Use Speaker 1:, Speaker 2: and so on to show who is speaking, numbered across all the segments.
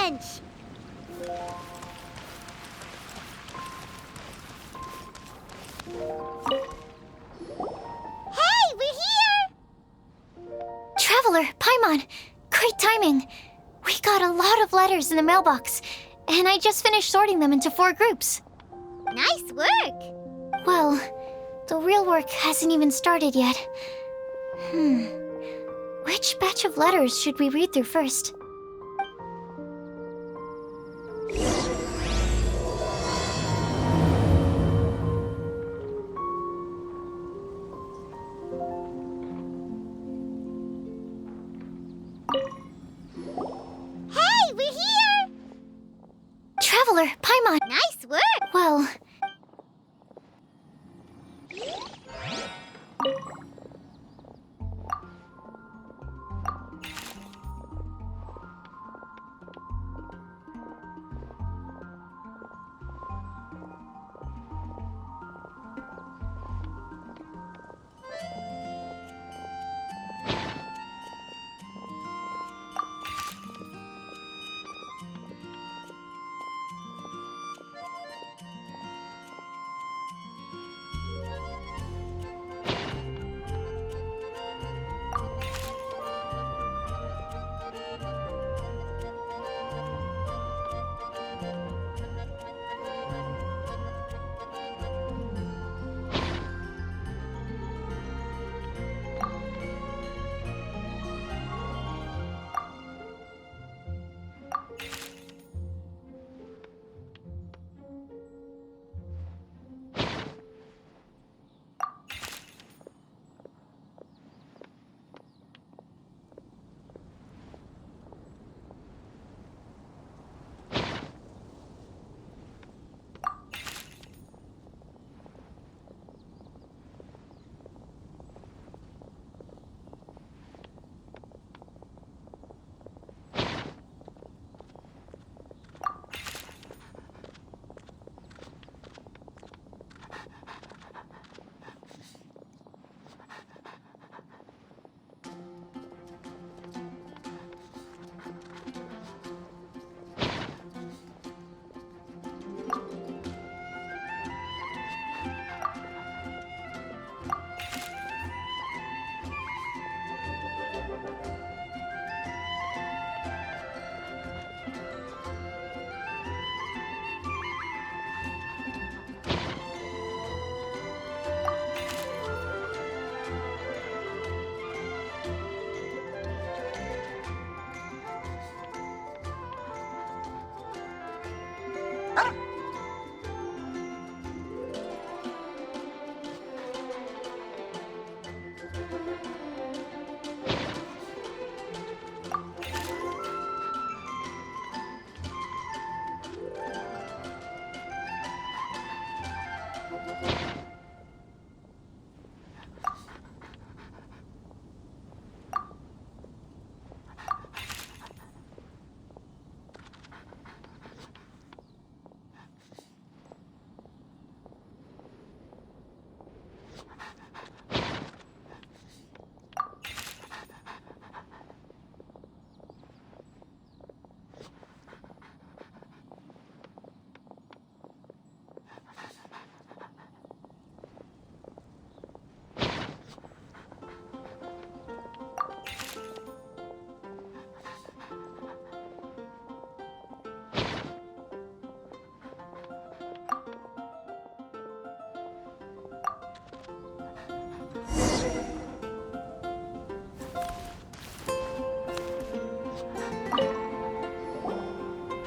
Speaker 1: lunch! Hey, we're here!
Speaker 2: Traveler, Paimon, great timing. We got a lot of letters in the mailbox, and I just finished sorting them into 4 groups.
Speaker 1: Nice work!
Speaker 2: Well, the real work hasn't even started yet. Which batch of letters should we read through first?
Speaker 1: Hey, we're here!
Speaker 2: Traveler, Paimon.
Speaker 1: Nice work!
Speaker 2: Well,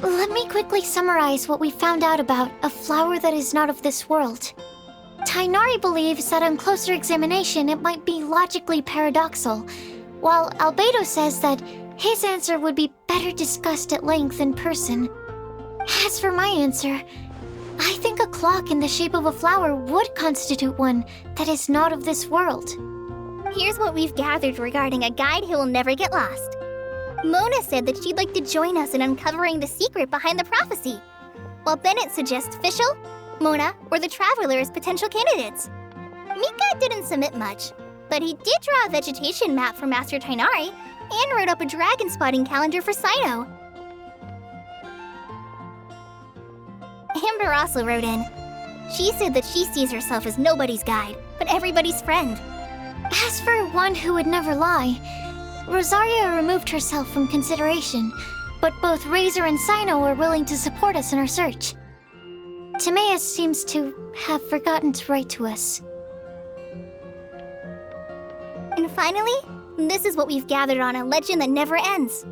Speaker 2: let me quickly summarize what we found out about a flower that is not of this world. Tainari believes that on closer examination it might be logically paradoxal, while Albedo says that his answer would be better discussed at length in person. As for my answer, I think a clock in the shape of a flower would constitute one that is not of this world.
Speaker 1: Here's what we've gathered regarding a guide who will never get lost. Mona said that she'd like to join us in uncovering the secret behind the prophecy, while Bennett suggests Fischl, Mona, or the Traveler as potential candidates. Mika didn't submit much, but he did draw a vegetation map for Master Tainari and wrote up a dragon spotting calendar for Sino. Amber also wrote in. She said that she sees herself as nobody's guide, but everybody's friend.
Speaker 2: As for one who would never lie, Rosaria removed herself from consideration, but both Razor and Sino are willing to support us in our search. Timaeus seems to have forgotten to write to us.
Speaker 1: And finally, this is what we've gathered on a legend that never ends.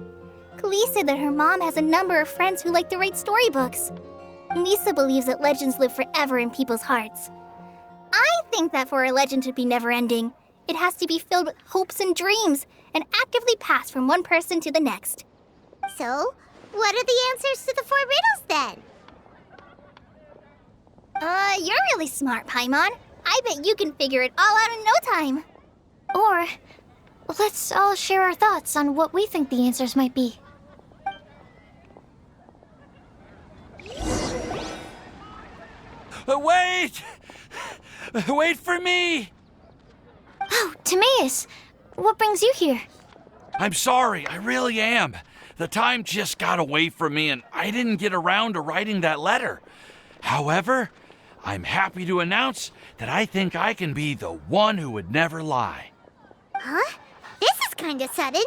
Speaker 1: Klee said that her mom has a number of friends who like to write storybooks. Lisa believes that legends live forever in people's hearts. I think that for a legend to be never-ending, it has to be filled with hopes and dreams and actively passed from one person to the next.
Speaker 3: So, what are the answers to the 4 riddles then?
Speaker 1: You're really smart, Paimon. I bet you can figure it all out in no time.
Speaker 2: Or, let's all share our thoughts on what we think the answers might be.
Speaker 4: Wait! Wait for me!
Speaker 2: Oh, Timaeus! What brings you here?
Speaker 4: I'm sorry, I really am. The time just got away from me and I didn't get around to writing that letter. However, I'm happy to announce that I think I can be the one who would never lie.
Speaker 3: Huh? This is kinda sudden.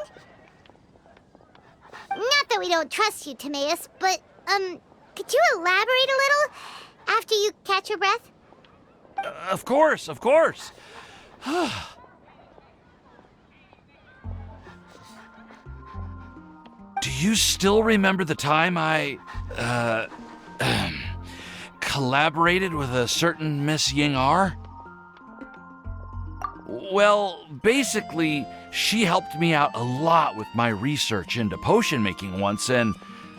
Speaker 3: Not that we don't trust you, Timaeus, but, could you elaborate a little after you catch your breath?
Speaker 4: Of course, of course. Do you still remember the time I, collaborated with a certain Miss Ying-R? Well, basically, she helped me out a lot with my research into potion making once, and,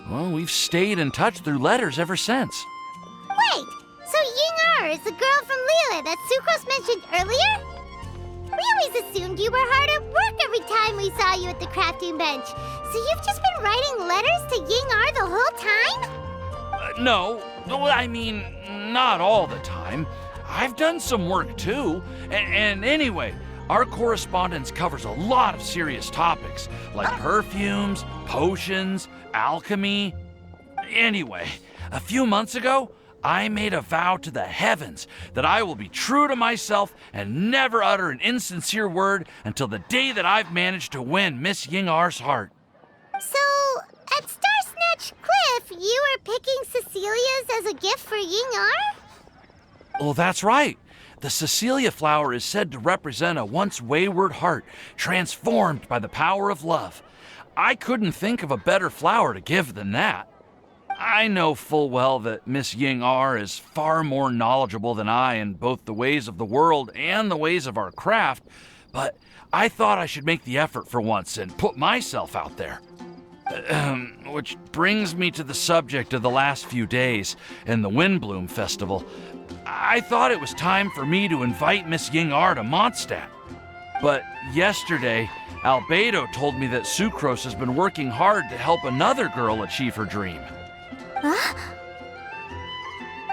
Speaker 4: well, we've stayed in touch through letters ever since.
Speaker 3: Wait, so Ying-R is the girl from Liyue that Sucrose mentioned earlier? We always assumed you were hard at work every time we saw you at the crafting bench. So you've just been writing letters to Ying-R the whole time?
Speaker 4: No, well, I mean, not all the time. I've done some work too. And anyway, our correspondence covers a lot of serious topics, like perfumes, potions, alchemy. Anyway, a few months ago, I made a vow to the heavens that I will be true to myself and never utter an insincere word until the day that I've managed to win Miss Ying-R's heart.
Speaker 3: So, at Star Snatch Cliff, you were picking Cecilia's as a gift for Ying-R?
Speaker 4: Well, that's right. The Cecilia flower is said to represent a once wayward heart transformed by the power of love. I couldn't think of a better flower to give than that. I know full well that Miss Ying-R is far more knowledgeable than I in both the ways of the world and the ways of our craft, but I thought I should make the effort for once and put myself out there. Which brings me to the subject of the last few days and the Windbloom Festival. I thought it was time for me to invite Miss Ying-R to Mondstadt. But yesterday, Albedo told me that Sucrose has been working hard to help another girl achieve her dream.
Speaker 1: Huh?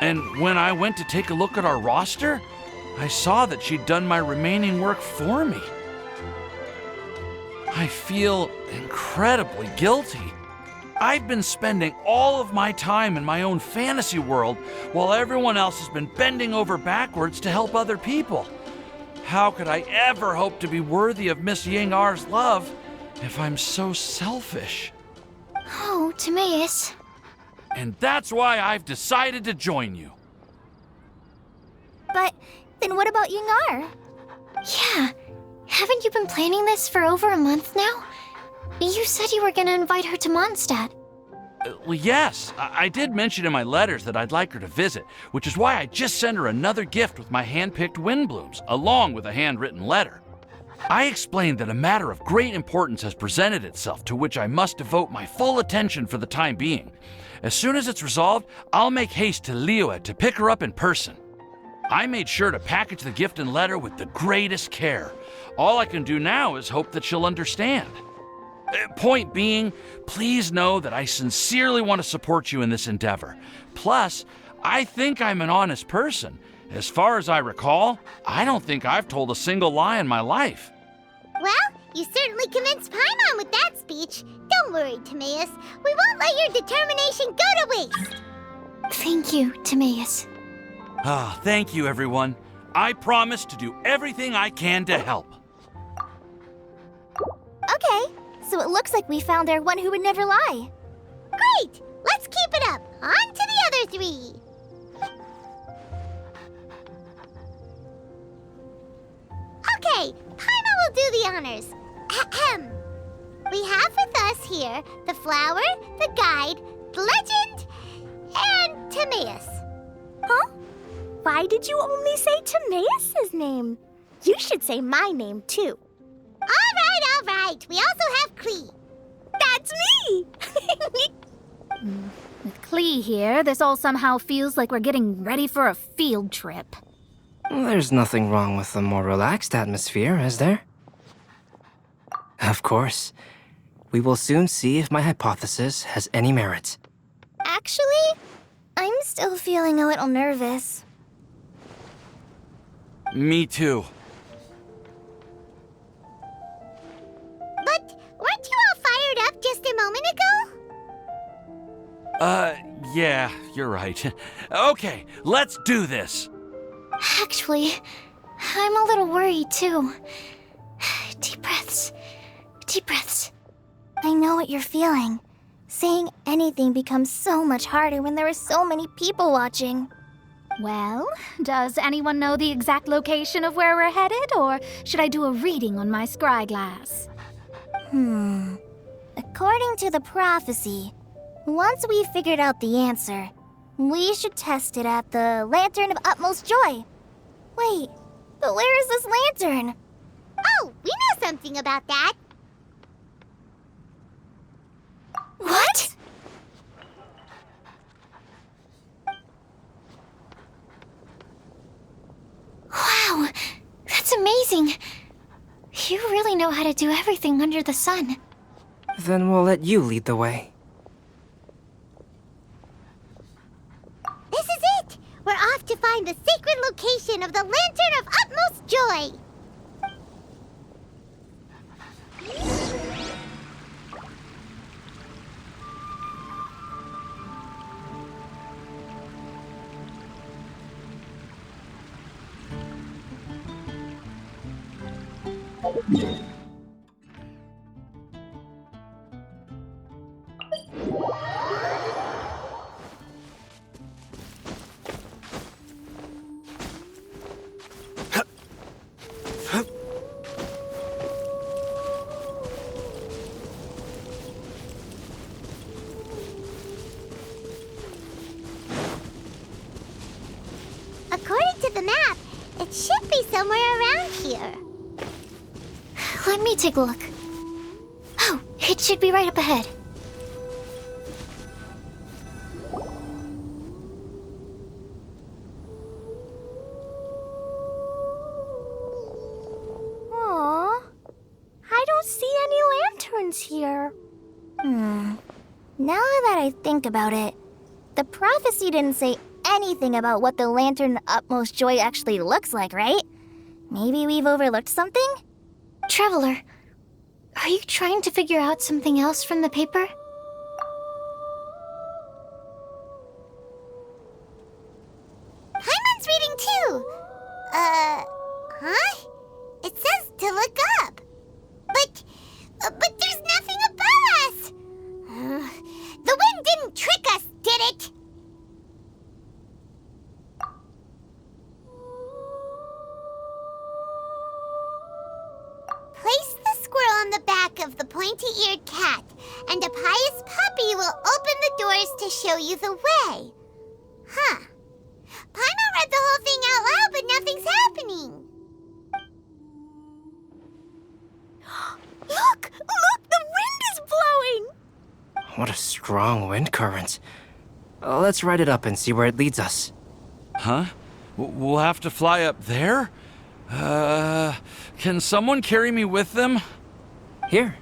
Speaker 4: And when I went to take a look at our roster, I saw that she'd done my remaining work for me. I feel incredibly guilty. I've been spending all of my time in my own fantasy world while everyone else has been bending over backwards to help other people. How could I ever hope to be worthy of Miss Ying-R's love if I'm so selfish?
Speaker 2: Oh, Timaeus.
Speaker 4: And that's why I've decided to join you.
Speaker 1: But then what about Ying-R?
Speaker 2: Yeah, haven't you been planning this for over a month now? You said you were gonna invite her to Mondstadt.
Speaker 4: Well, yes, I did mention in my letters that I'd like her to visit, which is why I just sent her another gift with my hand-picked Windblooms, along with a handwritten letter. I explained that a matter of great importance has presented itself to which I must devote my full attention for the time being. As soon as it's resolved, I'll make haste to Liyue to pick her up in person. I made sure to package the gift and letter with the greatest care. All I can do now is hope that she'll understand. Point being, please know that I sincerely want to support you in this endeavor. Plus, I think I'm an honest person. As far as I recall, I don't think I've told a single lie in my life.
Speaker 3: Well, you certainly convinced Paimon with that speech. Don't worry, Timaeus. We won't let your determination go to waste.
Speaker 2: Thank you, Timaeus.
Speaker 4: Ah, thank you, everyone. I promise to do everything I can to help.
Speaker 1: Okay, so it looks like we found our one who would never lie.
Speaker 3: Great! Let's keep it up. On to the other three. Okay, Paimon will do the honors. Ahem. We have with us here the flower, the guide, the legend, and Timaeus.
Speaker 1: Huh? Why did you only say Timaeus' name? You should say my name, too.
Speaker 3: All right. We also have Klee.
Speaker 1: That's me!
Speaker 5: With Klee here, this all somehow feels like we're getting ready for a field trip.
Speaker 6: There's nothing wrong with a more relaxed atmosphere, is there? Of course. We will soon see if my hypothesis has any merit.
Speaker 1: Actually, I'm still feeling a little nervous.
Speaker 4: Me too.
Speaker 3: But weren't you all fired up just a moment ago?
Speaker 4: Yeah, you're right. Okay, let's do this.
Speaker 2: Actually, I'm a little worried too. Deep breaths. Deep breaths.
Speaker 1: I know what you're feeling. Saying anything becomes so much harder when there are so many people watching.
Speaker 5: Well, does anyone know the exact location of where we're headed, or should I do a reading on my scry glass?
Speaker 1: According to the prophecy, once we figured out the answer, we should test it at the Lantern of Utmost Joy. Wait, but where is this lantern?
Speaker 3: Oh, we know something about that.
Speaker 1: What?
Speaker 2: Wow, that's amazing. You really know how to do everything under the sun.
Speaker 6: Then we'll let you lead the way.
Speaker 3: This is it! We're off to find the sacred location of the Lantern of Utmost Joy! According to the map, it should be somewhere around here.
Speaker 2: Let me take a look. Oh, it should be right up ahead.
Speaker 1: Aw, I don't see any lanterns here. Now that I think about it, the prophecy didn't say anything about what the Lantern of Utmost Joy actually looks like, right? Maybe we've overlooked something?
Speaker 2: Traveler, are you trying to figure out something else from the paper?
Speaker 3: Paimon's reading too! Huh? It says to look up. But there's nothing above us! The wind didn't trick us, did it? Place the squirrel on the back of the pointy-eared cat, and a pious puppy will open the doors to show you the way. Huh. Paimon read the whole thing out loud, but nothing's happening.
Speaker 1: Look! The wind is blowing!
Speaker 6: What a strong wind current. Let's ride it up and see where it leads us.
Speaker 4: Huh? We'll have to fly up there? Can someone carry me with them?
Speaker 6: Here.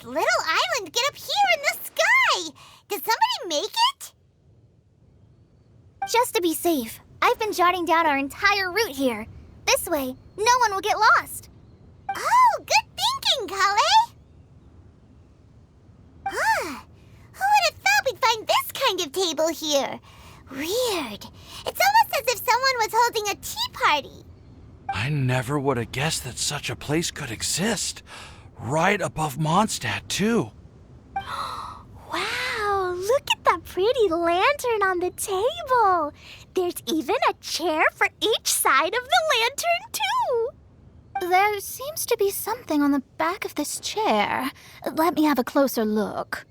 Speaker 3: little island get up here in the sky? Did somebody make it?
Speaker 1: Just to be safe, I've been jotting down our entire route here. This way, no one will get lost.
Speaker 3: Oh, good thinking, Kale. Huh. Who would have thought we'd find this kind of table here? Weird. It's almost as if someone was holding a tea party.
Speaker 4: I never would have guessed that such a place could exist. Right above Mondstadt, too.
Speaker 3: Wow, look at that pretty lantern on the table. There's even a chair for each side of the lantern, too.
Speaker 5: There seems to be something on the back of this chair. Let me have a closer look.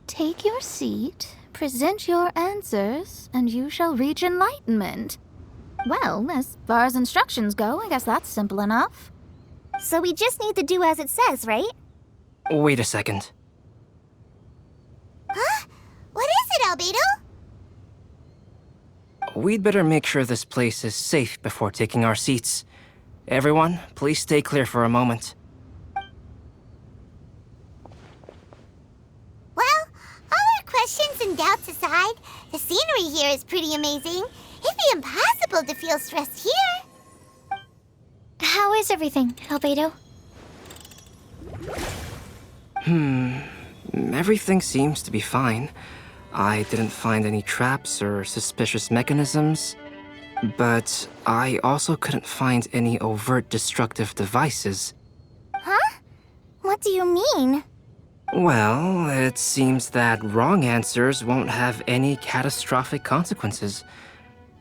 Speaker 5: Take your seat, present your answers, and you shall reach enlightenment. Well, as far as instructions go, I guess that's simple enough.
Speaker 1: So we just need to do as it says, right?
Speaker 6: Wait a second.
Speaker 3: Huh? What is it, Albedo?
Speaker 6: We'd better make sure this place is safe before taking our seats. Everyone, please stay clear for a moment.
Speaker 3: Well, all our questions and doubts aside, the scenery here is pretty amazing. It'd be impossible to feel stressed here.
Speaker 2: How is everything, Albedo?
Speaker 6: Everything seems to be fine. I didn't find any traps or suspicious mechanisms, but I also couldn't find any overt destructive devices.
Speaker 1: Huh? What do you mean?
Speaker 6: Well, it seems that wrong answers won't have any catastrophic consequences.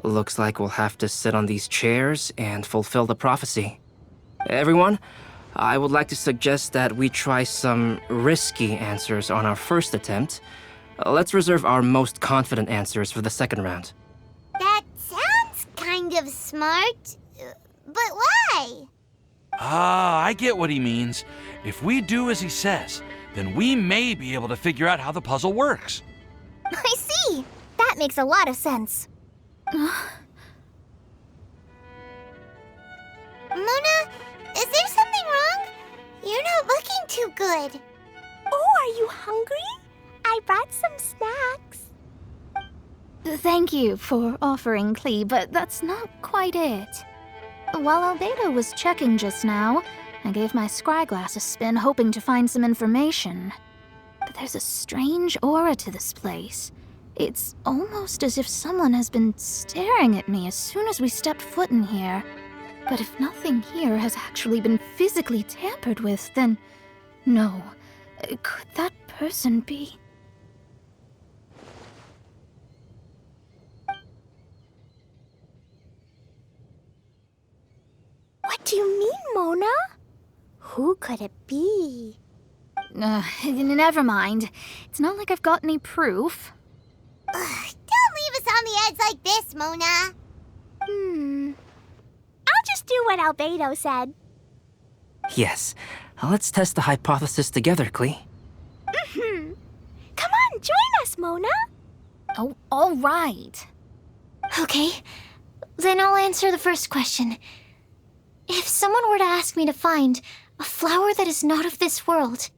Speaker 6: Looks like we'll have to sit on these chairs and fulfill the prophecy. Everyone, I would like to suggest that we try some risky answers on our first attempt. Let's reserve our most confident answers for the second round.
Speaker 3: That sounds kind of smart, but why?
Speaker 4: I get what he means. If we do as he says, then we may be able to figure out how the puzzle works.
Speaker 1: I see. That makes a lot of sense.
Speaker 3: Mona, is there something wrong? You're not looking too good. Oh, are you hungry? I brought some snacks.
Speaker 5: Thank you for offering, Klee, but that's not quite it. While Albedo was checking just now, I gave my scryglass a spin hoping to find some information. But there's a strange aura to this place. It's almost as if someone has been staring at me as soon as we stepped foot in here. But if nothing here has actually been physically tampered with, then no. Could that person be?
Speaker 3: What do you mean, Mona? Who could it be?
Speaker 5: Never mind. It's not like I've got any proof.
Speaker 3: Don't leave us on the edge like this, Mona. I'll just do what Albedo said.
Speaker 6: Yes, let's test the hypothesis together, Klee.
Speaker 3: Come on, join us, Mona.
Speaker 5: Oh, all right.
Speaker 2: Okay, then I'll answer the first question. If someone were to ask me to find a flower that is not of this world,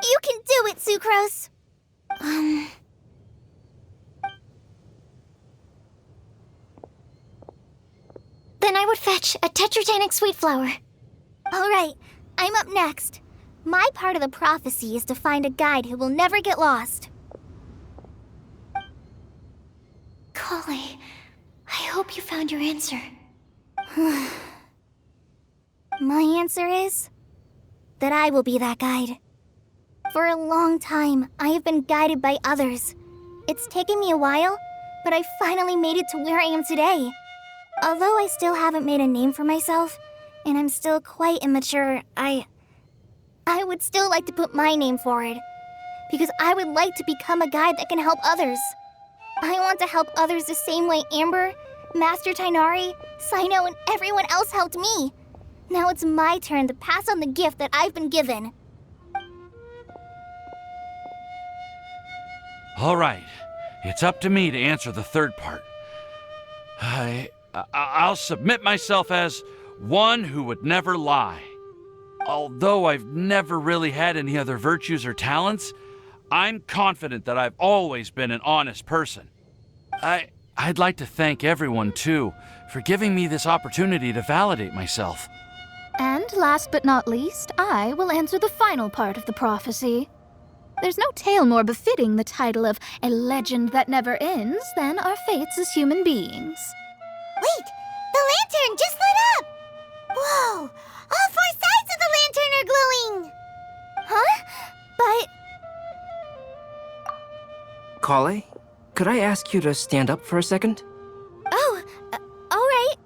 Speaker 1: You can do it, Sucrose.
Speaker 2: then I would fetch a tetratanic sweet flower.
Speaker 1: All right, I'm up next. My part of the prophecy is to find a guide who will never get lost.
Speaker 2: Kale, I hope you found your answer.
Speaker 1: My answer is that I will be that guide. For a long time, I have been guided by others. It's taken me a while, but I finally made it to where I am today. Although I still haven't made a name for myself, and I'm still quite immature, I would still like to put my name forward. Because I would like to become a guide that can help others. I want to help others the same way Amber, Master Tainari, Sino, and everyone else helped me. Now it's my turn to pass on the gift that I've been given.
Speaker 4: All right, it's up to me to answer the third part. I'll submit myself as one who would never lie. Although I've never really had any other virtues or talents, I'm confident that I've always been an honest person. I'd like to thank everyone, too, for giving me this opportunity to validate myself.
Speaker 5: And last but not least, I will answer the final part of the prophecy. There's no tale more befitting the title of a legend that never ends than our fates as human beings.
Speaker 3: Wait! The lantern just lit up! Whoa! All four sides of the lantern are glowing!
Speaker 1: Huh? But
Speaker 6: Kale, could I ask you to stand up for a second?
Speaker 1: oh, all right.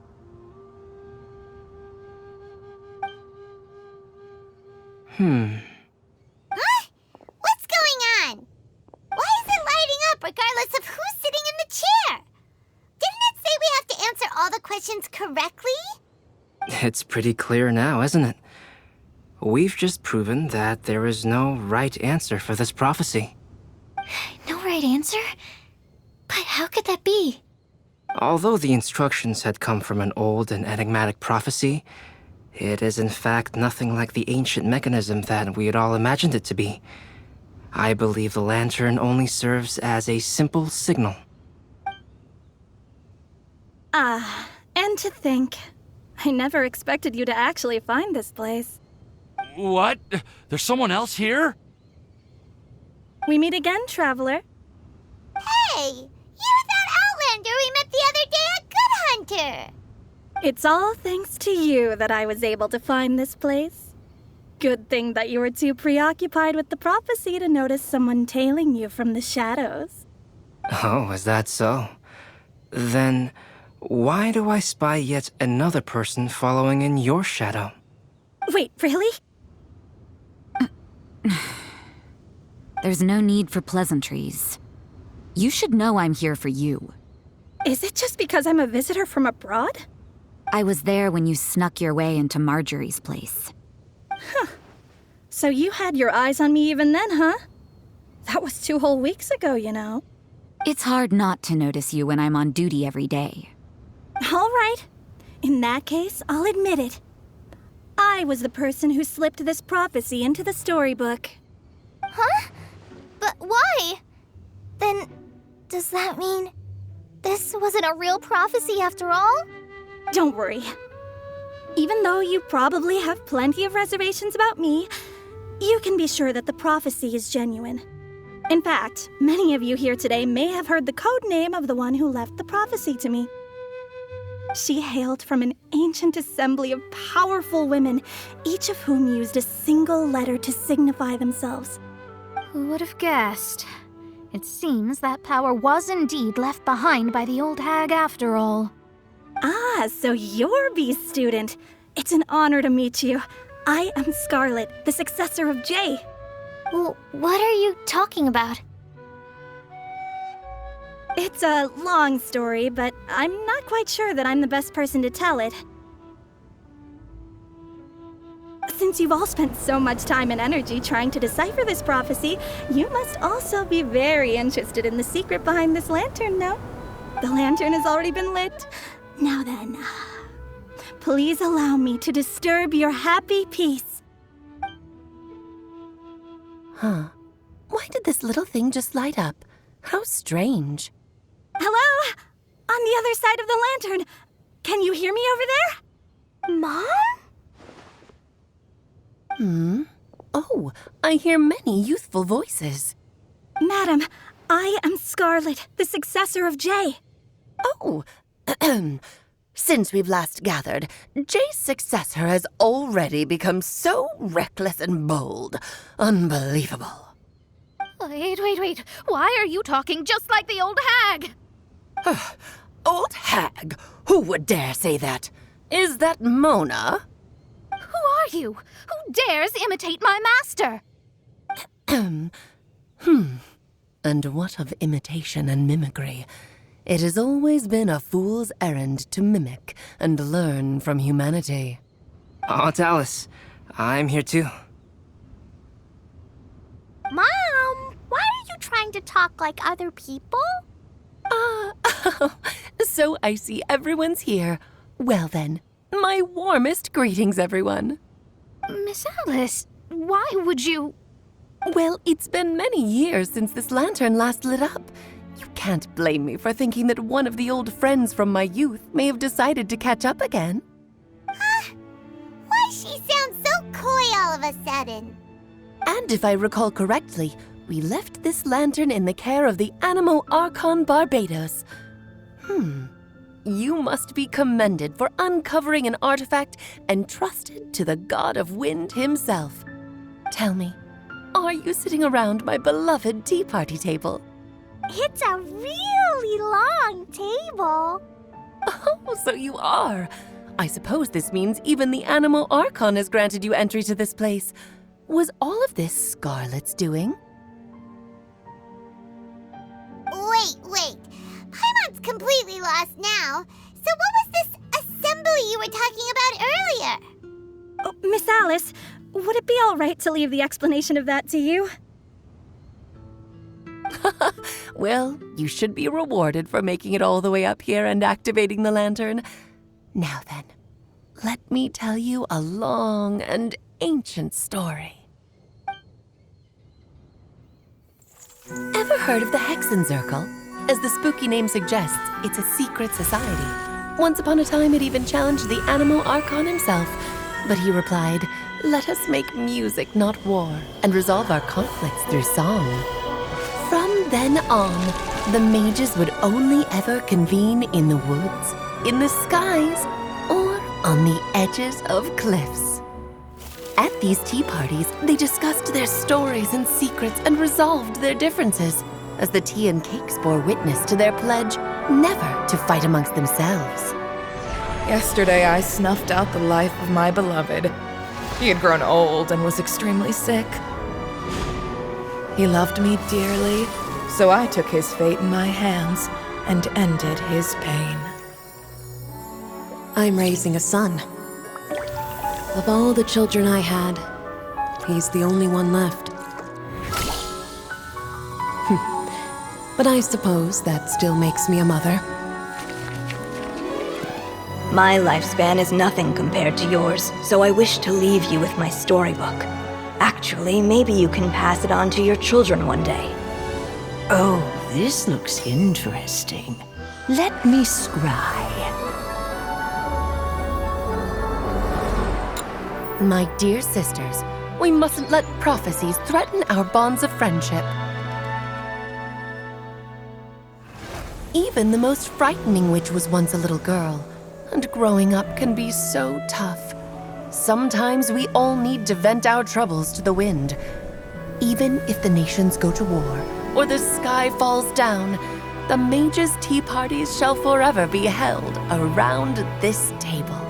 Speaker 3: Huh? What's going on? Why is it lighting up regardless of who's sitting in the chair? Didn't it say we have to answer all the questions correctly?
Speaker 6: It's pretty clear now, isn't it? We've just proven that there is no right answer for this prophecy.
Speaker 2: No right answer? But how could that be?
Speaker 6: Although the instructions had come from an old and enigmatic prophecy, it is in fact nothing like the ancient mechanism that we had all imagined it to be. I believe the lantern only serves as a simple signal.
Speaker 7: And to think, I never expected you to actually find this place.
Speaker 4: What? There's someone else here?
Speaker 7: We meet again, traveler.
Speaker 3: Hey! You're that Outlander we met the other day at Good Hunter!
Speaker 7: It's all thanks to you that I was able to find this place. Good thing that you were too preoccupied with the prophecy to notice someone tailing you from the shadows.
Speaker 6: Oh, is that so? Then, why do I spy yet another person following in your shadow?
Speaker 7: Wait, really?
Speaker 8: There's no need for pleasantries. You should know I'm here for you.
Speaker 7: Is it just because I'm a visitor from abroad?
Speaker 8: I was there when you snuck your way into Marjorie's place.
Speaker 7: So you had your eyes on me even then, huh? That was 2 whole weeks ago, you know.
Speaker 8: It's hard not to notice you when I'm on duty every day.
Speaker 7: All right. In that case, I'll admit it. I was the person who slipped this prophecy into the storybook.
Speaker 1: Huh? But why? Then, does that mean this wasn't a real prophecy after all?
Speaker 7: Don't worry. Even though you probably have plenty of reservations about me, you can be sure that the prophecy is genuine. In fact, many of you here today may have heard the code name of the one who left the prophecy to me. She hailed from an ancient assembly of powerful women, each of whom used a single letter to signify themselves.
Speaker 5: Who would have guessed? It seems that power was indeed left behind by the old hag after all.
Speaker 7: Ah, so you're B's student. It's an honor to meet you. I am Scarlet, the successor of Jay.
Speaker 2: Well, what are you talking about?
Speaker 7: It's a long story, but I'm not quite sure that I'm the best person to tell it. Since you've all spent so much time and energy trying to decipher this prophecy, you must also be very interested in the secret behind this lantern, no? The lantern has already been lit. Now then, please allow me to disturb your happy peace.
Speaker 9: Huh. Why did this little thing just light up? How strange.
Speaker 7: Hello? On the other side of the lantern. Can you hear me over there?
Speaker 1: Mom?
Speaker 9: Oh, I hear many youthful voices.
Speaker 7: Madam, I am Scarlet, the successor of Jay.
Speaker 9: Oh, since we've last gathered, Jay's successor has already become so reckless and bold. Unbelievable.
Speaker 5: Wait. Why are you talking just like the old hag?
Speaker 9: Old hag? Who would dare say that? Is that Mona?
Speaker 5: Who are you? Who dares imitate my master?
Speaker 9: And what of imitation and mimicry? It has always been a fool's errand to mimic and learn from humanity.
Speaker 6: Aunt Alice, I'm here too.
Speaker 3: Mom, why are you trying to talk like other people?
Speaker 9: So I see everyone's here. Well then, my warmest greetings, everyone.
Speaker 5: Miss Alice, why would you...
Speaker 9: Well, it's been many years since this lantern last lit up. You can't blame me for thinking that one of the old friends from my youth may have decided to catch up again.
Speaker 3: Why she sounds so coy all of a sudden?
Speaker 9: And if I recall correctly, we left this lantern in the care of the Animo Archon Barbados. You must be commended for uncovering an artifact entrusted to the god of wind himself. Tell me, are you sitting around my beloved tea party table?
Speaker 3: It's a really long table.
Speaker 9: Oh, so you are. I suppose this means even the Animo Archon has granted you entry to this place. Was all of this Scarlet's doing?
Speaker 3: Wait. Paimon's completely lost now. So what was this assembly you were talking about earlier?
Speaker 7: Oh, Miss Alice, would it be all right to leave the explanation of that to you?
Speaker 9: Well, you should be rewarded for making it all the way up here and activating the lantern. Now then, let me tell you a long and ancient story. Ever heard of the Hexenzirkel? As the spooky name suggests, it's a secret society. Once upon a time, it even challenged the Animo Archon himself. But he replied, "Let us make music, not war, and resolve our conflicts through song." From then on, the mages would only ever convene in the woods, in the skies, or on the edges of cliffs. At these tea parties, they discussed their stories and secrets and resolved their differences, as the tea and cakes bore witness to their pledge never to fight amongst themselves.
Speaker 10: Yesterday I snuffed out the life of my beloved. He had grown old and was extremely sick. He loved me dearly, so I took his fate in my hands and ended his pain.
Speaker 9: I'm raising a son. Of all the children I had, he's the only one left. But I suppose that still makes me a mother.
Speaker 11: My lifespan is nothing compared to yours, so I wish to leave you with my storybook. Actually, maybe you can pass it on to your children one day.
Speaker 12: Oh, this looks interesting. Let me scry.
Speaker 9: My dear sisters, we mustn't let prophecies threaten our bonds of friendship. Even the most frightening witch was once a little girl, and growing up can be so tough. Sometimes we all need to vent our troubles to the wind. Even if the nations go to war, or the sky falls down, the mages' tea parties shall forever be held around this table.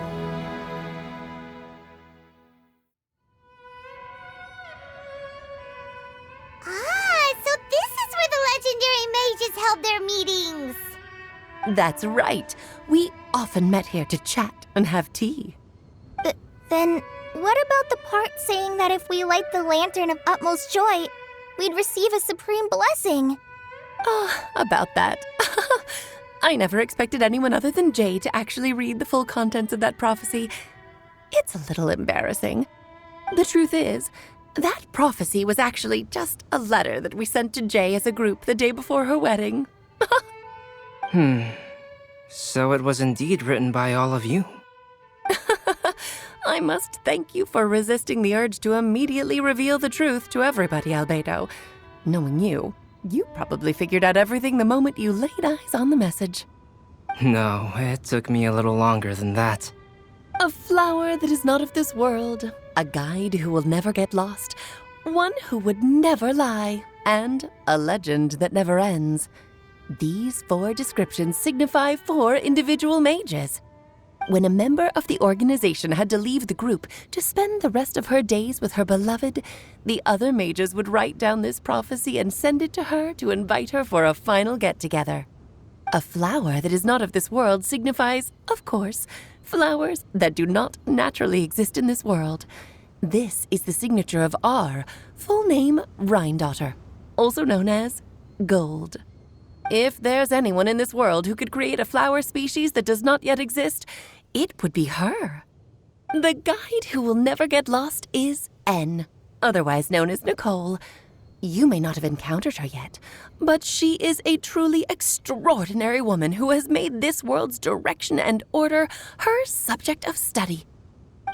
Speaker 3: So this is where the legendary mages held their meetings.
Speaker 9: That's right. We often met here to chat and have tea.
Speaker 1: Then, what about the part saying that if we light the lantern of utmost joy, we'd receive a supreme blessing?
Speaker 9: About that. I never expected anyone other than Jay to actually read the full contents of that prophecy. It's a little embarrassing. The truth is, that prophecy was actually just a letter that we sent to Jay as a group the day before her wedding.
Speaker 6: So it was indeed written by all of you.
Speaker 9: I must thank you for resisting the urge to immediately reveal the truth to everybody, Albedo. Knowing you probably figured out everything the moment you laid eyes on the message.
Speaker 6: No, it took me a little longer than that.
Speaker 9: A flower that is not of this world, a guide who will never get lost, one who would never lie, and a legend that never ends. These 4 descriptions signify 4 individual mages. When a member of the organization had to leave the group to spend the rest of her days with her beloved, the other mages would write down this prophecy and send it to her to invite her for a final get-together. A flower that is not of this world signifies, of course, flowers that do not naturally exist in this world. This is the signature of our full name, Rhindaughter, also known as Gold. If there's anyone in this world who could create a flower species that does not yet exist, it would be her. The guide who will never get lost is N, otherwise known as Nicole. You may not have encountered her yet, but she is a truly extraordinary woman who has made this world's direction and order her subject of study.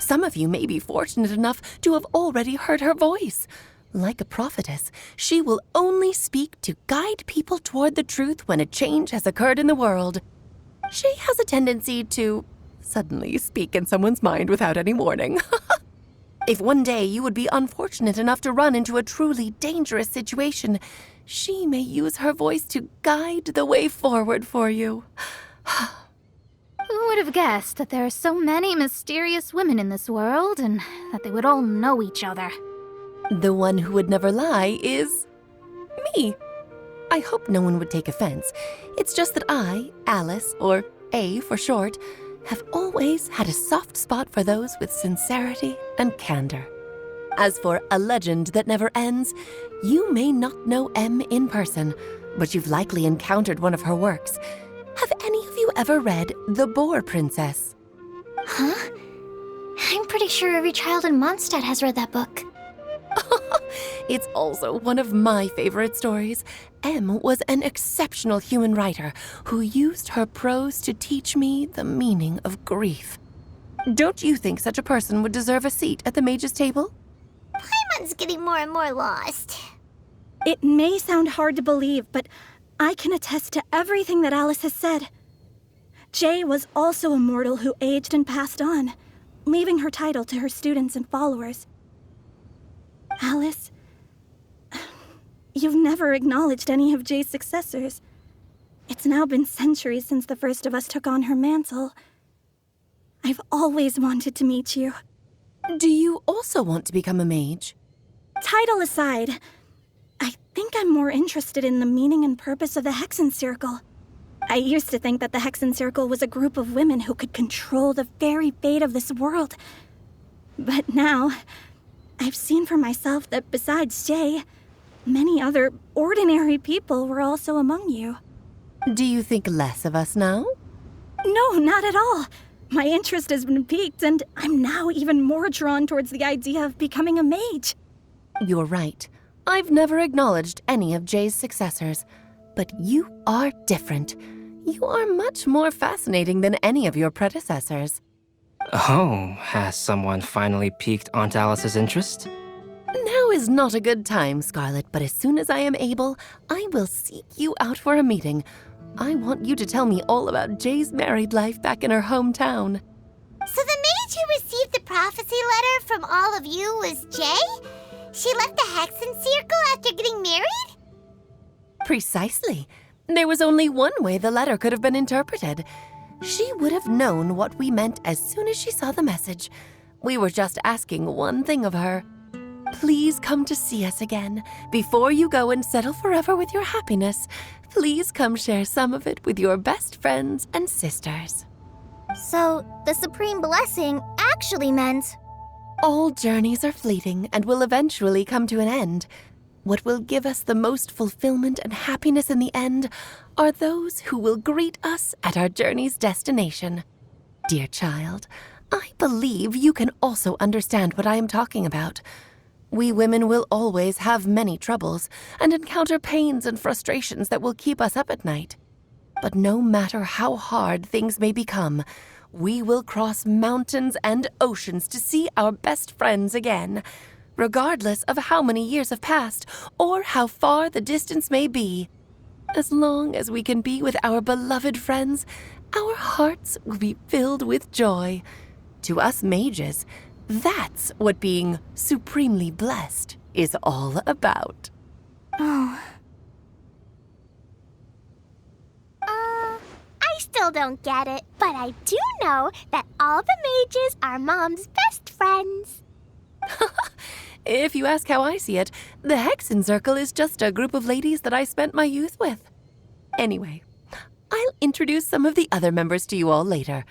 Speaker 9: Some of you may be fortunate enough to have already heard her voice. Like a prophetess, she will only speak to guide people toward the truth when a change has occurred in the world. She has a tendency to suddenly speak in someone's mind without any warning. If one day you would be unfortunate enough to run into a truly dangerous situation, she may use her voice to guide the way forward for you.
Speaker 5: Who would have guessed that there are so many mysterious women in this world and that they would all know each other?
Speaker 9: The one who would never lie is me. I hope no one would take offense. It's just that I, Alice, or A for short, have always had a soft spot for those with sincerity and candor. As for a legend that never ends, you may not know M in person, but you've likely encountered one of her works. Have any of you ever read The Boar Princess?
Speaker 2: Huh? I'm pretty sure every child in Mondstadt has read that book.
Speaker 9: It's also one of my favorite stories. M was an exceptional human writer who used her prose to teach me the meaning of grief. Don't you think such a person would deserve a seat at the mage's table?
Speaker 3: Paimon's getting more and more lost.
Speaker 7: It may sound hard to believe, but I can attest to everything that Alice has said. Jay was also a mortal who aged and passed on, leaving her title to her students and followers. Alice, you've never acknowledged any of Jay's successors. It's now been centuries since the first of us took on her mantle. I've always wanted to meet you.
Speaker 9: Do you also want to become a mage?
Speaker 7: Title aside, I think I'm more interested in the meaning and purpose of the Hexen Circle. I used to think that the Hexen Circle was a group of women who could control the very fate of this world. But now, I've seen for myself that besides Jay, many other ordinary people were also among you.
Speaker 9: Do you think less of us now?
Speaker 7: No, not at all. My interest has been piqued, and I'm now even more drawn towards the idea of becoming a mage.
Speaker 9: You're right. I've never acknowledged any of Jay's successors, but you are different. You are much more fascinating than any of your predecessors.
Speaker 6: Oh, has someone finally piqued Aunt Alice's interest?
Speaker 9: Now is not a good time, Scarlet, but as soon as I am able, I will seek you out for a meeting. I want you to tell me all about Jay's married life back in her hometown.
Speaker 3: So the mage who received the prophecy letter from all of you was Jay? She left the Hexen Circle after getting married?
Speaker 9: Precisely. There was only one way the letter could have been interpreted. She would have known what we meant as soon as she saw the message. We were just asking one thing of her. Please come to see us again. Before you go and settle forever with your happiness, please come share some of it with your best friends and sisters.
Speaker 1: So, the Supreme Blessing actually meant...
Speaker 9: All journeys are fleeting and will eventually come to an end. What will give us the most fulfillment and happiness in the end are those who will greet us at our journey's destination. Dear child, I believe you can also understand what I am talking about. We women will always have many troubles and encounter pains and frustrations that will keep us up at night. But no matter how hard things may become, we will cross mountains and oceans to see our best friends again, regardless of how many years have passed or how far the distance may be. As long as we can be with our beloved friends, our hearts will be filled with joy. To us mages, that's what being supremely blessed is all about.
Speaker 1: Oh.
Speaker 3: I still don't get it, but I do know that all the mages are Mom's best friends.
Speaker 9: If you ask how I see it, the Hexen Circle is just a group of ladies that I spent my youth with. Anyway, I'll introduce some of the other members to you all later.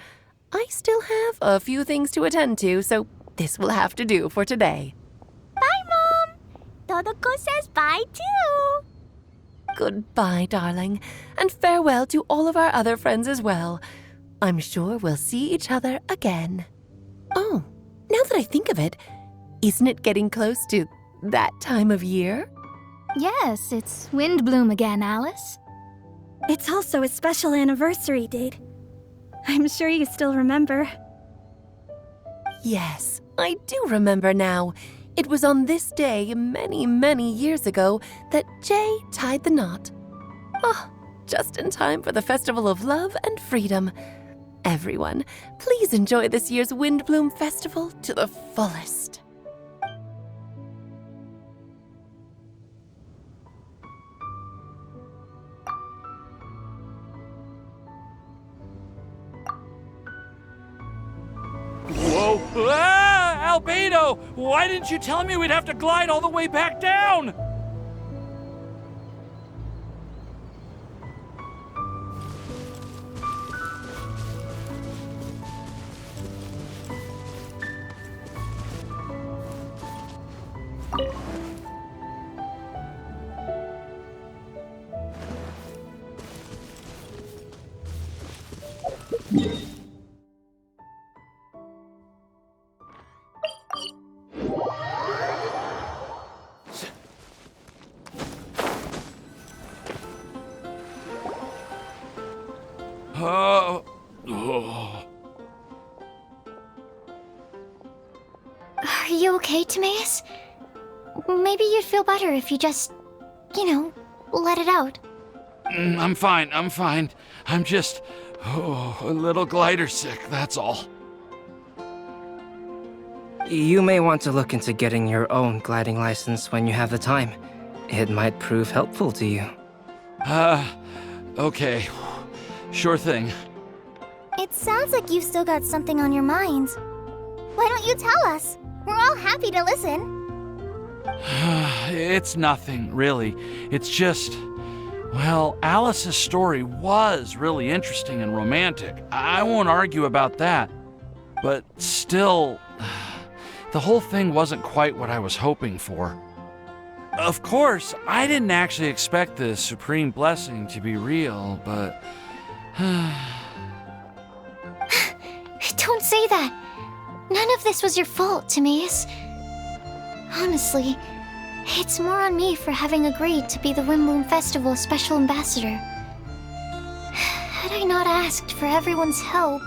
Speaker 9: I still have a few things to attend to, so this will have to do for today.
Speaker 3: Bye, Mom. Todoko says bye, too.
Speaker 9: Goodbye, darling, and farewell to all of our other friends as well. I'm sure we'll see each other again. Oh, that I think of it, isn't it getting close to that time of year?
Speaker 5: Yes, it's wind bloom again, Alice.
Speaker 7: It's also a special anniversary date. I'm sure you still remember.
Speaker 9: Yes, I do remember now. It was on this day many, many years ago that Jay tied the knot. Oh, just in time for the Festival of Love and Freedom. Everyone, please enjoy this year's Windbloom Festival to the fullest.
Speaker 4: Whoa! Ah! Albedo! Why didn't you tell me we'd have to glide all the way back down?
Speaker 2: Are you okay, Timaeus? Maybe you'd feel better if you just, let it out.
Speaker 4: I'm fine. I'm just a little glider sick, that's all.
Speaker 6: You may want to look into getting your own gliding license when you have the time. It might prove helpful to you.
Speaker 4: Okay. Sure thing.
Speaker 1: It sounds like you've still got something on your mind. Why don't you tell us? We're all happy to listen.
Speaker 4: It's nothing, really. It's just, well, Alice's story was really interesting and romantic. I won't argue about that. But still, the whole thing wasn't quite what I was hoping for. Of course, I didn't actually expect the supreme blessing to be real, but...
Speaker 2: Don't say that. None of this was your fault, Timaeus. Honestly, it's more on me for having agreed to be the Windbloom Festival Special Ambassador. Had I not asked for everyone's help...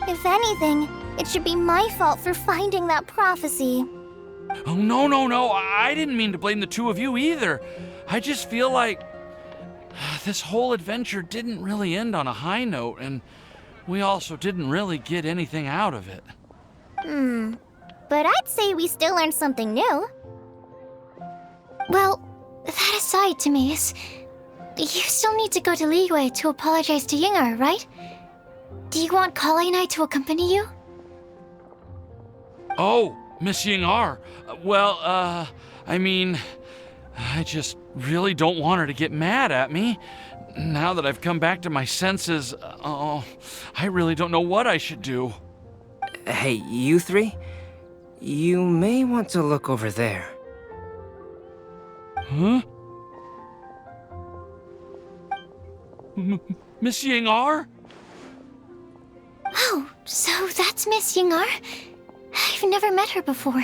Speaker 1: If anything, it should be my fault for finding that prophecy.
Speaker 4: Oh, no. I didn't mean to blame the two of you either. I just feel like this whole adventure didn't really end on a high note, and we also didn't really get anything out of it.
Speaker 1: But I'd say we still learned something new.
Speaker 2: Well, that aside, Timaeus, you still need to go to Liyue to apologize to Yingar, right? Do you want Kali and I to accompany you?
Speaker 4: Oh, Miss Yingar. Well, I mean, I just really don't want her to get mad at me. Now that I've come back to my senses, I really don't know what I should do.
Speaker 6: Hey, you three? You may want to look over there.
Speaker 4: Huh? Miss Yingar?
Speaker 2: Oh, so that's Miss Yingar? I've never met her before.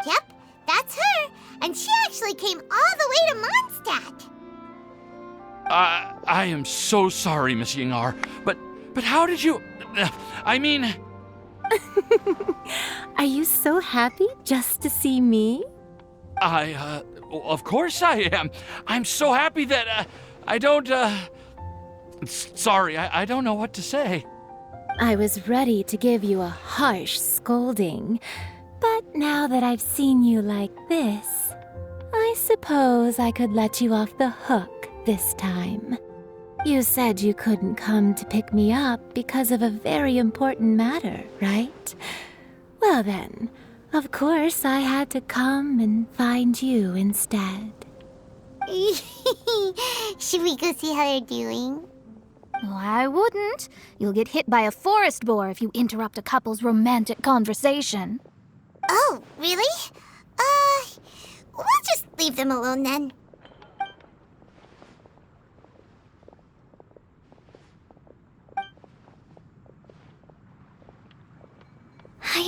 Speaker 3: Yep, that's her. And she actually came all the way to Mondstadt.
Speaker 4: I am so sorry, Miss Yingar, but how did you... I mean...
Speaker 13: Are you so happy just to see me?
Speaker 4: Of course I am. I'm so happy that, I don't, Sorry, I don't know what to say.
Speaker 13: I was ready to give you a harsh scolding, but now that I've seen you like this, I suppose I could let you off the hook this time. You said you couldn't come to pick me up because of a very important matter, right? Well then, of course I had to come and find you instead.
Speaker 3: Should we go see how they're doing?
Speaker 5: Oh, I wouldn't. You'll get hit by a forest boar if you interrupt a couple's romantic conversation.
Speaker 3: Oh, really? We'll just leave them alone then.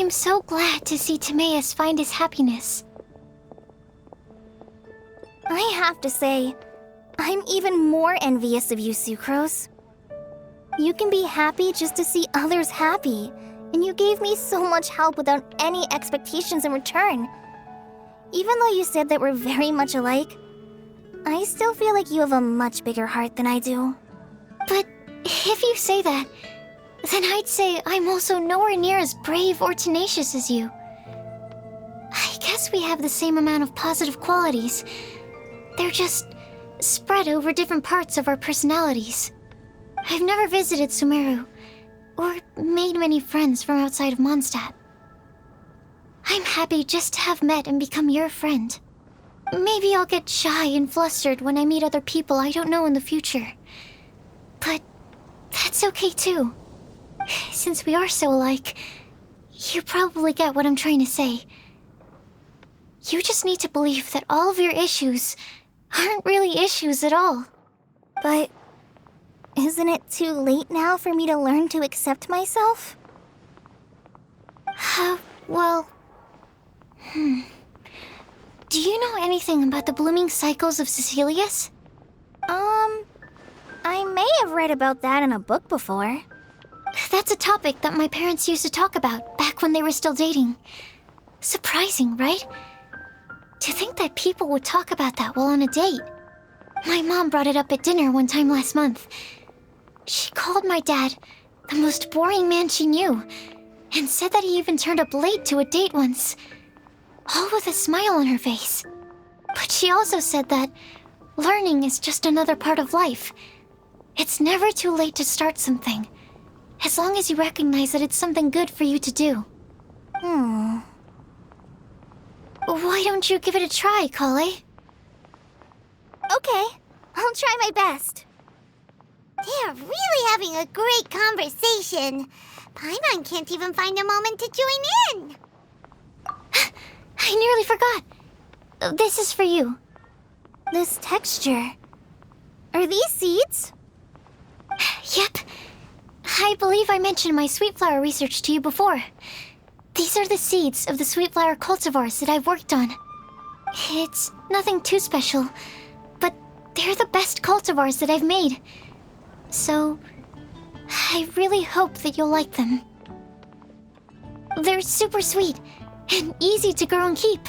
Speaker 2: am so glad to see Timaeus find his happiness.
Speaker 1: I have to say, I'm even more envious of you, Sucrose. You can be happy just to see others happy, and you gave me so much help without any expectations in return. Even though you said that we're very much alike, I still feel like you have a much bigger heart than I do.
Speaker 2: But if you say that, then I'd say I'm also nowhere near as brave or tenacious as you. I guess we have the same amount of positive qualities. They're just spread over different parts of our personalities. I've never visited Sumeru, or made many friends from outside of Mondstadt. I'm happy just to have met and become your friend. Maybe I'll get shy and flustered when I meet other people I don't know in the future. But that's okay too. Since we are so alike, you probably get what I'm trying to say. You just need to believe that all of your issues aren't really issues at all.
Speaker 1: But isn't it too late now for me to learn to accept myself?
Speaker 2: Well... Do you know anything about the blooming cycles of Cecilius?
Speaker 1: I may have read about that in a book before.
Speaker 2: That's a topic that my parents used to talk about back when they were still dating. Surprising, right? To think that people would talk about that while on a date. My mom brought it up at dinner one time last month. She called my dad the most boring man she knew, and said that he even turned up late to a date once, all with a smile on her face. But she also said that learning is just another part of life. It's never too late to start something, as long as you recognize that it's something good for you to do. Why don't you give it a try, Kale?
Speaker 1: Okay, I'll try my best.
Speaker 3: They're really having a great conversation. Paimon can't even find a moment to join in.
Speaker 2: I nearly forgot. This is for you.
Speaker 1: This texture. Are these seeds?
Speaker 2: Yep. I believe I mentioned my sweet flower research to you before. These are the seeds of the sweet flower cultivars that I've worked on. It's nothing too special, but they're the best cultivars that I've made. So, I really hope that you'll like them. They're super sweet and easy to grow and keep.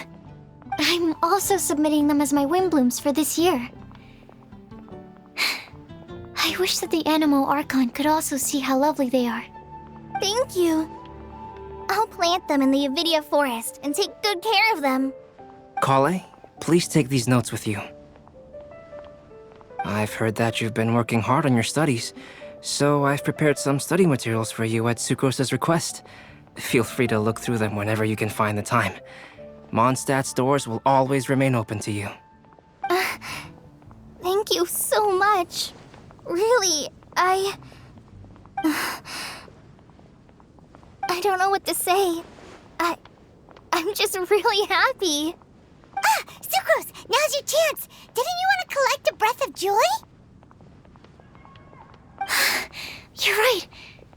Speaker 2: I'm also submitting them as my wind blooms for this year. I wish that the Animo Archon could also see how lovely they are.
Speaker 1: Thank you. I'll plant them in the Avidia forest and take good care of them.
Speaker 6: Kale, please take these notes with you. I've heard that you've been working hard on your studies, so I've prepared some study materials for you at Sucrose's request. Feel free to look through them whenever you can find the time. Mondstadt's doors will always remain open to you.
Speaker 1: Thank you so much. Really, I don't know what to say. I'm just really happy.
Speaker 3: Sucrose, now's your chance. Didn't you want to collect a breath of joy?
Speaker 2: You're right.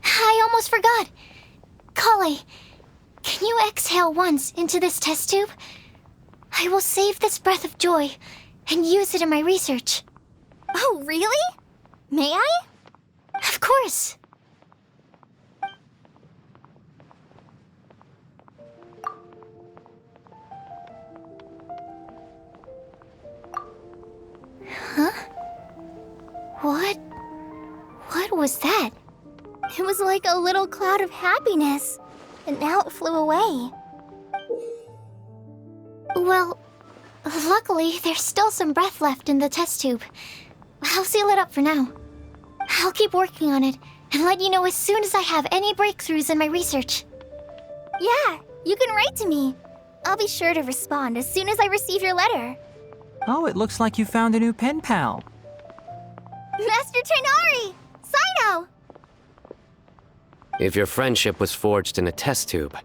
Speaker 2: I almost forgot. Kale, can you exhale once into this test tube? I will save this breath of joy and use it in my research.
Speaker 1: Oh, really? May I?
Speaker 2: Of course. Huh? What was that?
Speaker 1: It was like a little cloud of happiness, and now it flew away.
Speaker 2: Well, luckily there's still some breath left in the test tube. I'll seal it up for now. I'll keep working on it and let you know as soon as I have any breakthroughs in my research.
Speaker 1: Yeah, you can write to me. I'll be sure to respond as soon as I receive your letter.
Speaker 14: Oh, it looks like you found a new pen pal.
Speaker 1: Master Tainari! Sino!
Speaker 15: If your friendship was forged in a test tube,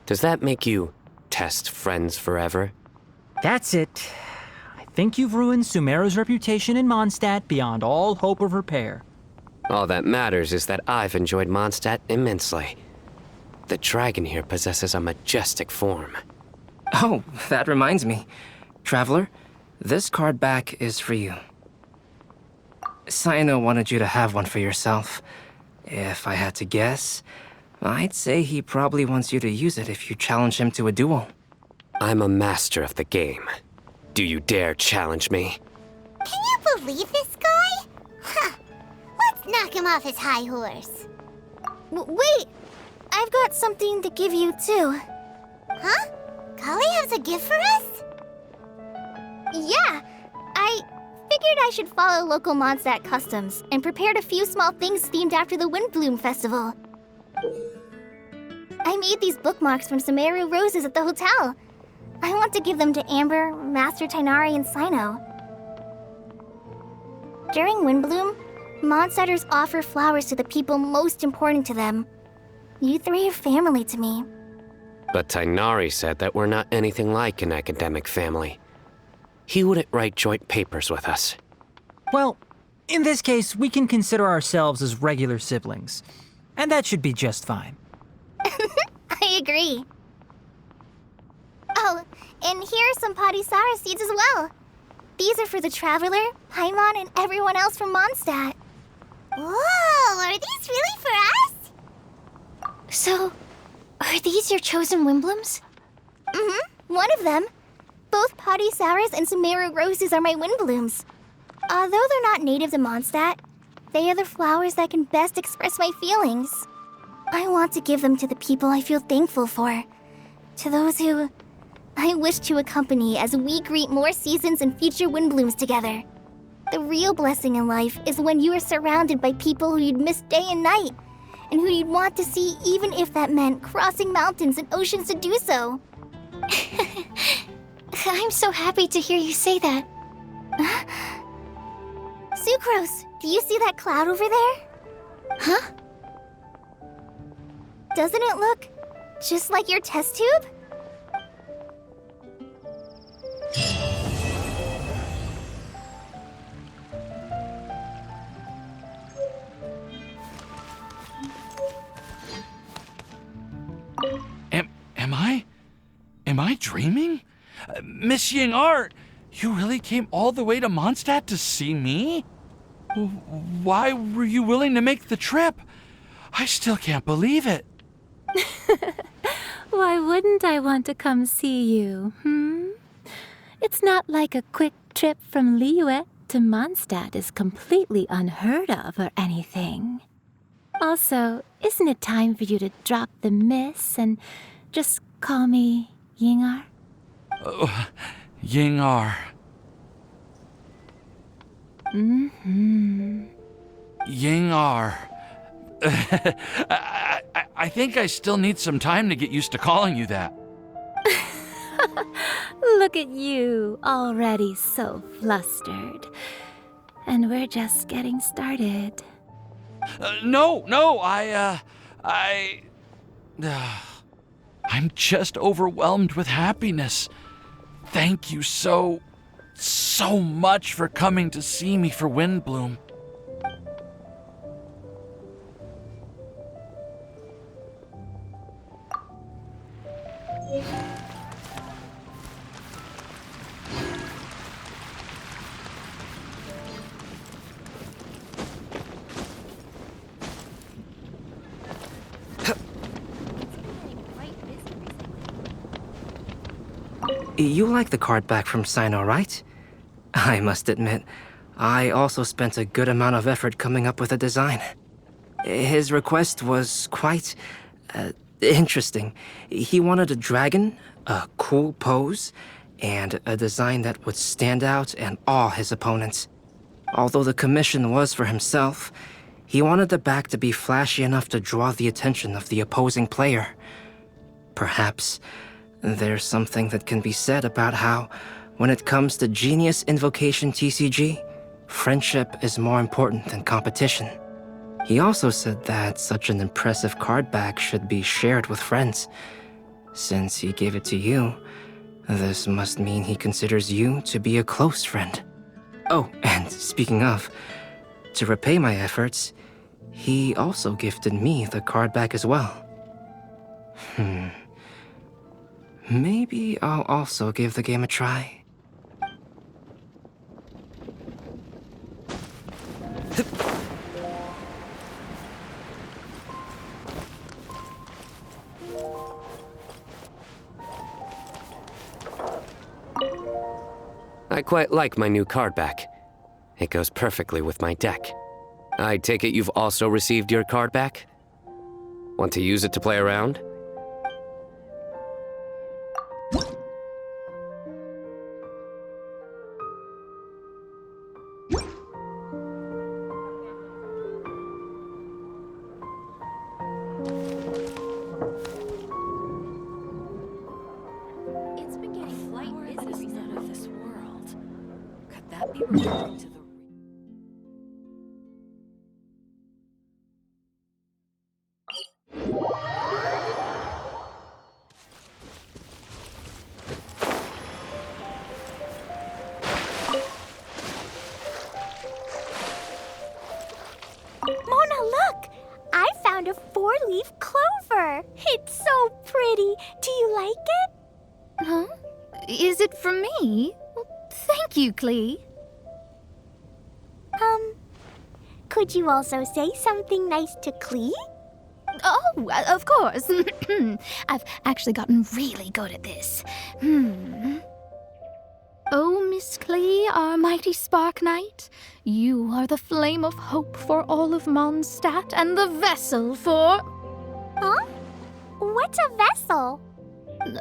Speaker 15: does that make you test friends forever?
Speaker 14: That's it. I think you've ruined Sumeru's reputation in Mondstadt beyond all hope of repair.
Speaker 15: All that matters is that I've enjoyed Mondstadt immensely. The dragon here possesses a majestic form.
Speaker 6: Oh, that reminds me. Traveler, this card back is for you. Sino wanted you to have one for yourself. If I had to guess, I'd say he probably wants you to use it if you challenge him to a duel.
Speaker 15: I'm a master of the game. Do you dare challenge me?
Speaker 3: Can you believe this guy? Huh. Let's knock him off his high horse.
Speaker 1: Wait! I've got something to give you, too.
Speaker 3: Huh? Kali has a gift for us?
Speaker 1: Yeah! I figured I should follow local Mondstadt customs and prepared a few small things themed after the Windbloom Festival. I made these bookmarks from Sumeru roses at the hotel. I want to give them to Amber, Master Tighnari, and Sino. During Windbloom, Mondstadters offer flowers to the people most important to them. You three are family to me.
Speaker 15: But Tighnari said that we're not anything like an academic family. He wouldn't write joint papers with us.
Speaker 14: Well, in this case, we can consider ourselves as regular siblings. And that should be just fine.
Speaker 1: I agree. Oh, and here are some Padisara seeds as well. These are for the Traveler, Paimon, and everyone else from Mondstadt.
Speaker 3: Whoa, are these really for us?
Speaker 2: So, are these your chosen Windblooms?
Speaker 1: Mm-hmm, one of them. Both Padisaras and Sumeru roses are my Windblooms. Although they're not native to Mondstadt, they are the flowers that can best express my feelings. I want to give them to the people I feel thankful for. To those who I wish to accompany as we greet more seasons and future Windblooms together. The real blessing in life is when you are surrounded by people who you'd miss day and night, and who you'd want to see even if that meant crossing mountains and oceans to do so.
Speaker 2: I'm so happy to hear you say that.
Speaker 1: Sucrose, do you see that cloud over there?
Speaker 2: Huh?
Speaker 1: Doesn't it look just like your test tube?
Speaker 4: Am I dreaming? Miss Ying-ar, you really came all the way to Mondstadt to see me? Why were you willing to make the trip? I still can't believe it.
Speaker 13: Why wouldn't I want to come see you, It's not like a quick trip from Liyue to Mondstadt is completely unheard of or anything. Also, isn't it time for you to drop the miss and just call me Ying-ar?
Speaker 4: Ying-ar. Ying-ar. I think I still need some time to get used to calling you that.
Speaker 13: Look at you, already so flustered. And we're just getting started.
Speaker 4: No, I'm just overwhelmed with happiness. Thank you so much for coming to see me for Windbloom.
Speaker 6: You like the card back from Sino, right? I must admit, I also spent a good amount of effort coming up with a design. His request was quite interesting. He wanted a dragon, a cool pose, and a design that would stand out and awe his opponents. Although the commission was for himself, he wanted the back to be flashy enough to draw the attention of the opposing player. Perhaps there's something that can be said about how, when it comes to Genius Invocation TCG, friendship is more important than competition. He also said that such an impressive card back should be shared with friends. Since he gave it to you, this must mean he considers you to be a close friend. Oh, and speaking of, to repay my efforts, he also gifted me the card back as well. Maybe I'll also give the game a try.
Speaker 15: I quite like my new card back. It goes perfectly with my deck. I take it you've also received your card back? Want to use it to play around?
Speaker 5: It's been getting light. That is none of this world. Could that be referring to the...
Speaker 3: Mona, look! I found a 4-leaf clover. It's so pretty. Do you like it?
Speaker 5: Huh? Is it from me? Well, thank you, Clee.
Speaker 3: Could you also say something nice to Clee?
Speaker 5: Oh, of course. I've actually gotten really good at this. Oh, Miss Clee, our mighty Spark Knight, you are the flame of hope for all of Mondstadt and the vessel for...
Speaker 3: Huh? What's a vessel?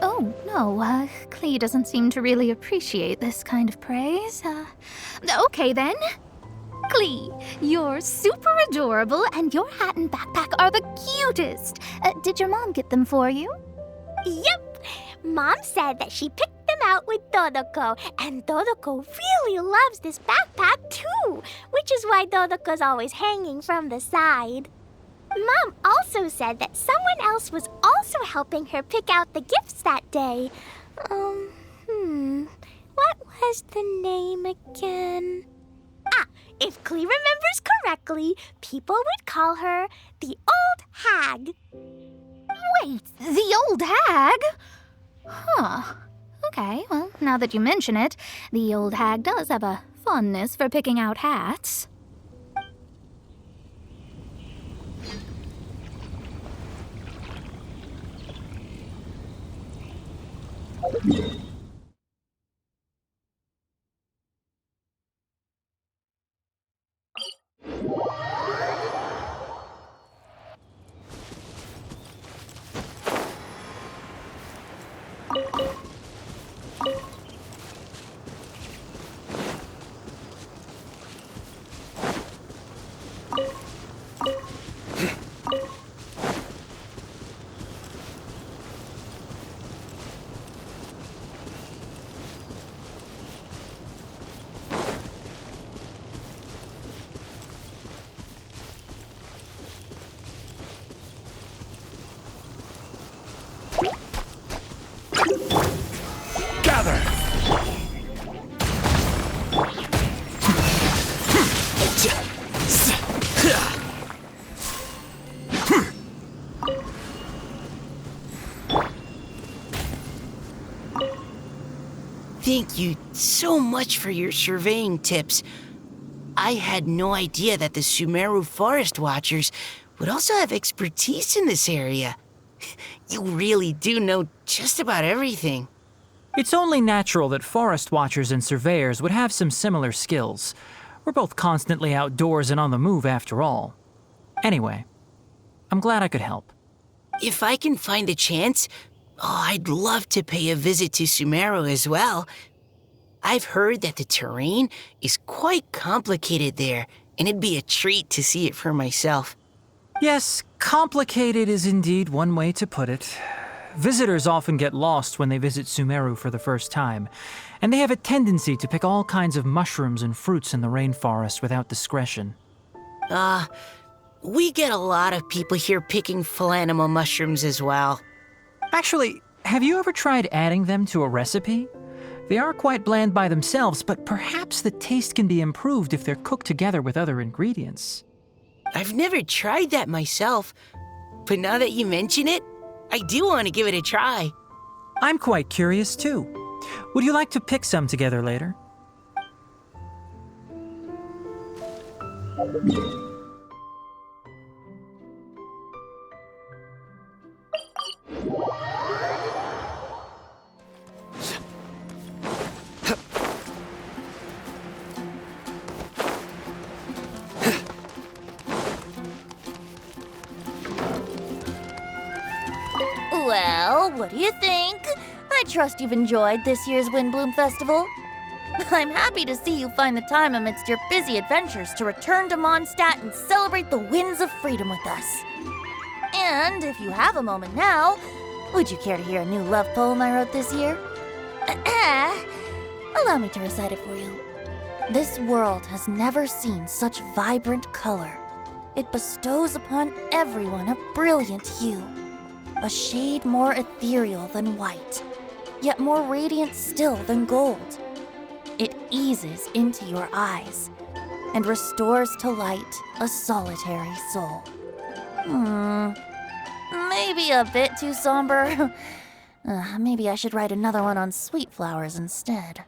Speaker 5: Oh, no, Clee doesn't seem to really appreciate this kind of praise. Okay then. Clee, you're super adorable and your hat and backpack are the cutest. Did your mom get them for you?
Speaker 3: Yep! Mom said that she picked them out with Dodoko, and Dodoko really loves this backpack too, which is why Dodoko's always hanging from the side. Mom also said that someone else was also helping her pick out the gifts that day. What was the name again? If Clee remembers correctly, people would call her the Old Hag.
Speaker 5: Wait, the old hag? Huh. Okay, well, now that you mention it, the old hag does have a fondness for picking out hats.
Speaker 16: Thank you so much for your surveying tips. I had no idea that the Sumeru Forest Watchers would also have expertise in this area. You really do know just about everything.
Speaker 14: It's only natural that forest watchers and surveyors would have some similar skills. We're both constantly outdoors and on the move after all. Anyway, I'm glad I could help.
Speaker 16: If I can find a chance, I'd love to pay a visit to Sumeru as well. I've heard that the terrain is quite complicated there, and it'd be a treat to see it for myself.
Speaker 14: Yes, complicated is indeed one way to put it. Visitors often get lost when they visit Sumeru for the first time, and they have a tendency to pick all kinds of mushrooms and fruits in the rainforest without discretion.
Speaker 16: We get a lot of people here picking Phalanima mushrooms as well.
Speaker 14: Actually, have you ever tried adding them to a recipe? They are quite bland by themselves, but perhaps the taste can be improved if they're cooked together with other ingredients.
Speaker 16: I've never tried that myself, but now that you mention it, I do want to give it a try.
Speaker 14: I'm quite curious too. Would you like to pick some together later?
Speaker 17: Well, what do you think? I trust you've enjoyed this year's Windbloom Festival. I'm happy to see you find the time amidst your busy adventures to return to Mondstadt and celebrate the winds of freedom with us. And if you have a moment now, would you care to hear a new love poem I wrote this year? Allow me to recite it for you. This world has never seen such vibrant color. It bestows upon everyone a brilliant hue, a shade more ethereal than white, yet more radiant still than gold. It eases into your eyes and restores to light a solitary soul. Maybe a bit too somber. Maybe I should write another one on sweet flowers instead.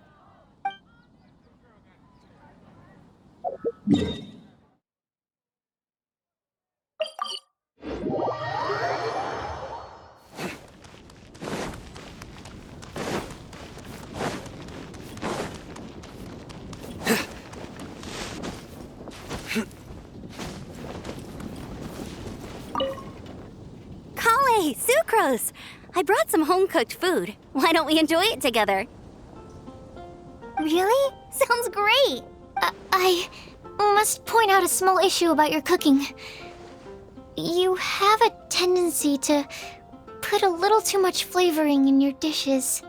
Speaker 18: Kale, Sucrose! I brought some home-cooked food. Why don't we enjoy it together?
Speaker 1: Really? Sounds great!
Speaker 2: I must point out a small issue about your cooking. You have a tendency to put a little too much flavoring in your dishes.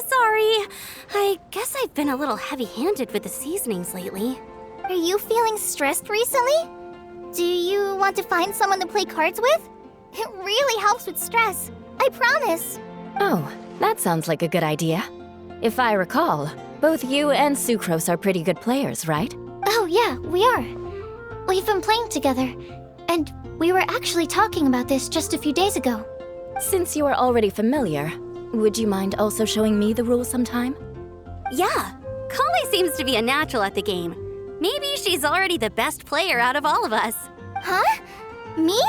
Speaker 18: Sorry. I guess I've been a little heavy-handed with the seasonings lately.
Speaker 1: Are you feeling stressed recently? Do you want to find someone to play cards with? It really helps with stress. I promise.
Speaker 19: Oh, that sounds like a good idea. If I recall, both you and Sucrose are pretty good players, right?
Speaker 2: Oh yeah, we are. We've been playing together, and we were actually talking about this just a few days ago.
Speaker 19: Since you are already familiar, would you mind also showing me the rules sometime?
Speaker 18: Yeah, Kale seems to be a natural at the game. Maybe she's already the best player out of all of us.
Speaker 1: Huh? Me?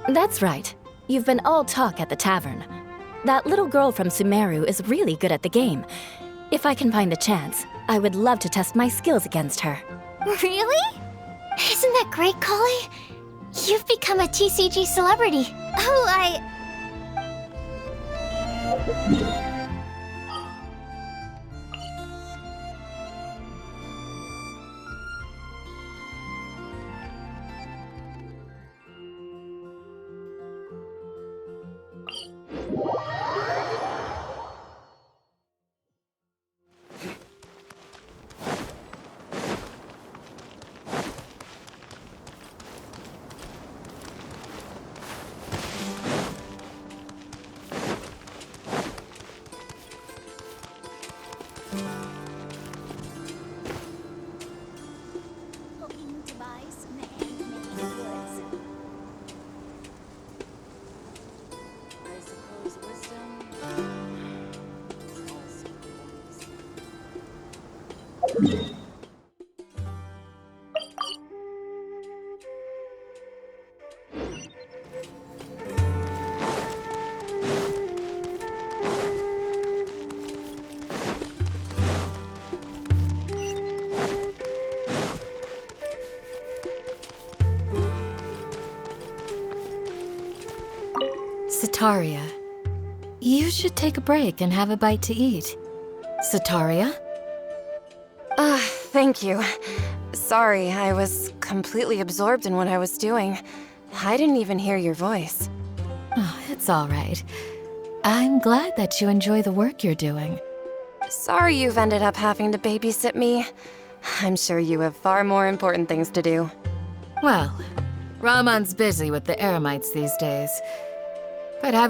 Speaker 19: That's right. You've been all talk at the tavern. That little girl from Sumeru is really good at the game. If I can find the chance, I would love to test my skills against her.
Speaker 1: Really?
Speaker 2: Isn't that great, Kale? You've become a TCG celebrity.
Speaker 1: Oh,
Speaker 20: Sataria, you should take a break and have a bite to eat. Sataria?
Speaker 21: Thank you. Sorry, I was completely absorbed in what I was doing. I didn't even hear your voice.
Speaker 20: Oh, it's all right. I'm glad that you enjoy the work you're doing.
Speaker 21: Sorry you've ended up having to babysit me. I'm sure you have far more important things to do.
Speaker 20: Well, Ramon's busy with the Eremites these days. But having